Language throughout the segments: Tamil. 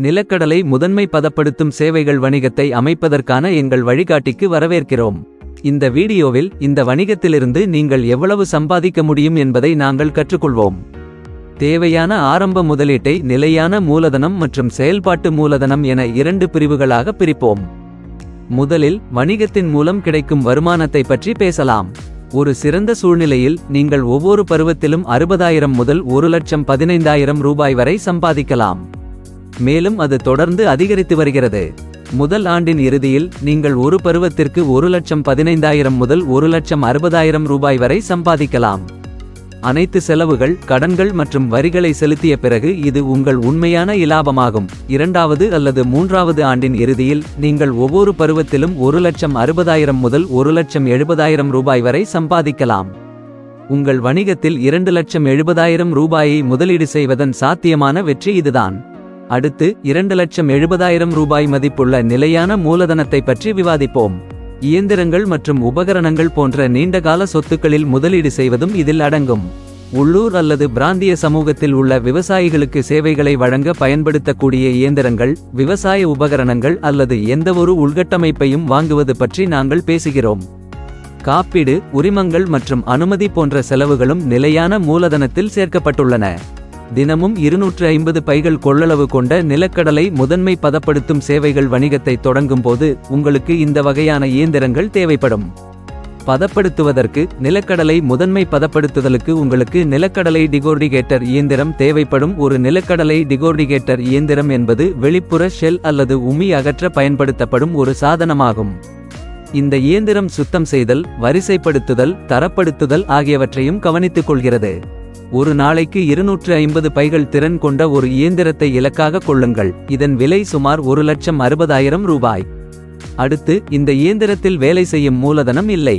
நிலக்கடலை முதன்மை பதப்படுத்தும் சேவைகள் வணிகத்தை அமைப்பதற்கான எங்கள் வழிகாட்டிக்கு வரவேற்கிறோம். இந்த வீடியோவில் இந்த வணிகத்திலிருந்து நீங்கள் எவ்வளவு சம்பாதிக்க முடியும் என்பதை நாங்கள் கற்றுக்கொள்வோம். தேவையான ஆரம்ப முதலீட்டை நிலையான மூலதனம் மற்றும் செயல்பாட்டு மூலதனம் என 2 பிரிவுகளாக பிரிப்போம். முதலில் வணிகத்தின் மூலம் கிடைக்கும் வருமானத்தை பற்றி பேசலாம். ஒரு சிறந்த சூழ்நிலையில் நீங்கள் ஒவ்வொரு பருவத்திலும் 60,000 முதல் 1,15,000 ரூபாய் வரை சம்பாதிக்கலாம். மேலும் அது தொடர்ந்து அதிகரித்து வருகிறது. முதல் ஆண்டின் இறுதியில் நீங்கள் ஒரு பருவத்திற்கு 1,15,000 முதல் 1,60,000 ரூபாய் வரை சம்பாதிக்கலாம். அனைத்து செலவுகள், கடன்கள் மற்றும் வரிகளை செலுத்திய பிறகு இது உங்கள் உண்மையான இலாபமாகும். இரண்டாவது அல்லது மூன்றாவது ஆண்டின் இறுதியில் நீங்கள் ஒவ்வொரு பருவத்திலும் 1,60,000 முதல் 1,70,000 ரூபாய் வரை சம்பாதிக்கலாம். உங்கள் வணிகத்தில் 2,70,000 ரூபாயை முதலீடு செய்வதன் சாத்தியமான வெற்றி இதுதான். அடுத்து 2,70,000 ரூபாய் மதிப்புள்ள நிலையான மூலதனத்தை பற்றி விவாதிப்போம். இயந்திரங்கள் மற்றும் உபகரணங்கள் போன்ற நீண்டகால சொத்துக்களில் முதலீடு செய்வதும் இதில் அடங்கும். உள்ளூர் அல்லது பிராந்திய சமூகத்தில் உள்ள விவசாயிகளுக்கு சேவைகளை வழங்க பயன்படுத்தக்கூடிய இயந்திரங்கள், விவசாய உபகரணங்கள் அல்லது எந்தவொரு உள்கட்டமைப்பையும் வாங்குவது பற்றி நாங்கள் பேசுகிறோம். காப்பீடு, உரிமங்கள் மற்றும் அனுமதி போன்ற செலவுகளும் நிலையான மூலதனத்தில் சேர்க்கப்பட்டுள்ளன. தினமும் 250 பைகள் கொள்ளளவு கொண்ட நிலக்கடலை முதன்மை பதப்படுத்தும் சேவைகள் வணிகத்தை தொடங்கும் போது உங்களுக்கு இந்த வகையான இயந்திரங்கள் தேவைப்படும். பதப்படுத்துவதற்கு நிலக்கடலை முதன்மை பதப்படுத்துதலுக்கு உங்களுக்கு நிலக்கடலை டிகோர்டிகேட்டர் இயந்திரம் தேவைப்படும். ஒரு நிலக்கடலை டிகோர்டிகேட்டர் இயந்திரம் என்பது வெளிப்புற ஷெல் அல்லது உமி அகற்ற பயன்படுத்தப்படும் ஒரு சாதனமாகும். இந்த இயந்திரம் சுத்தம் செய்தல், வரிசைப்படுத்துதல், தரப்படுத்துதல் ஆகியவற்றையும் கவனித்துக் கொள்கிறது. ஒரு நாளைக்கு 250 பைகள் திறன் கொண்ட ஒரு இயந்திரத்தை இலக்காக கொள்ளுங்கள். இதன் விலை சுமார் 1,60,000 ரூபாய். அடுத்து, இந்த இயந்திரத்தில் வேலை செய்யும் மூலதனம் இல்லை.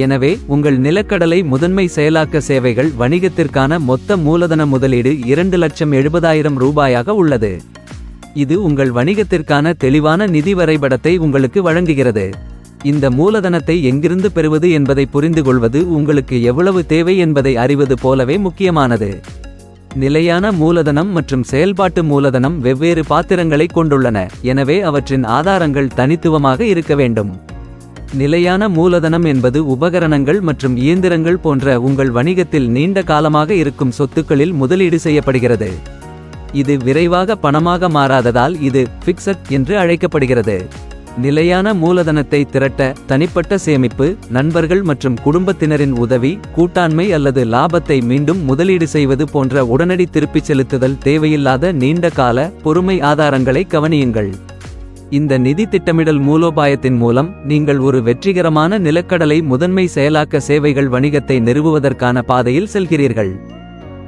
எனவே உங்கள் நிலக்கடலை முதன்மை செயலாக்க சேவைகள் வணிகத்திற்கான மொத்த மூலதன முதலீடு 2,70,000 ரூபாயாக உள்ளது. இது உங்கள் வணிகத்திற்கான தெளிவான நிதி வரைபடத்தை உங்களுக்கு வழங்குகிறது. இந்த மூலதனத்தை எங்கிருந்து பெறுவது என்பதை புரிந்துகொள்வது உங்களுக்கு எவ்வளவு தேவை என்பதை அறிவது போலவே முக்கியமானது. நிலையான மூலதனம் மற்றும் செயல்பாட்டு மூலதனம் வெவ்வேறு பாத்திரங்களை கொண்டுள்ளன. எனவே அவற்றின் ஆதாரங்கள் தனித்துவமாக இருக்க வேண்டும். நிலையான மூலதனம் என்பது உபகரணங்கள் மற்றும் இயந்திரங்கள் போன்ற உங்கள் வணிகத்தில் நீண்ட காலமாக இருக்கும் சொத்துக்களில் முதலீடு செய்யப்படுகிறது. இது விரைவாக பணமாக மாறாததால் இது ஃபிக்ஸட் என்று அழைக்கப்படுகிறது. நிலையான மூலதனத்தை திரட்ட தனிப்பட்ட சேமிப்பு, நண்பர்கள் மற்றும் குடும்பத்தினரின் உதவி, கூட்டாண்மை அல்லது லாபத்தை மீண்டும் முதலீடு செய்வது போன்ற உடனடி திருப்பிச் செலுத்துதல் தேவையில்லாத நீண்ட கால பொறுமை ஆதாரங்களை கவனியுங்கள். இந்த நிதி திட்டமிடல் மூலோபாயத்தின் மூலம் நீங்கள் ஒரு வெற்றிகரமான நிலக்கடலை முதன்மை செயலாக்க சேவைகள் வணிகத்தை நிறுவுவதற்கான பாதையில் செல்கிறீர்கள்.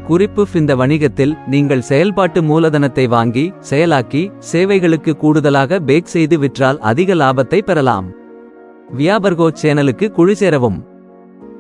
குறிப்பு: இந்த வணிகத்தில் நீங்கள் செயல்பாட்டு மூலதனத்தை வாங்கி, செயலாக்கி, சேவைகளுக்கு கூடுதலாக பேக் செய்து விற்றால் அதிக லாபத்தை பெறலாம். வியாபர்கோ சேனலுக்கு குழு சேரவும்.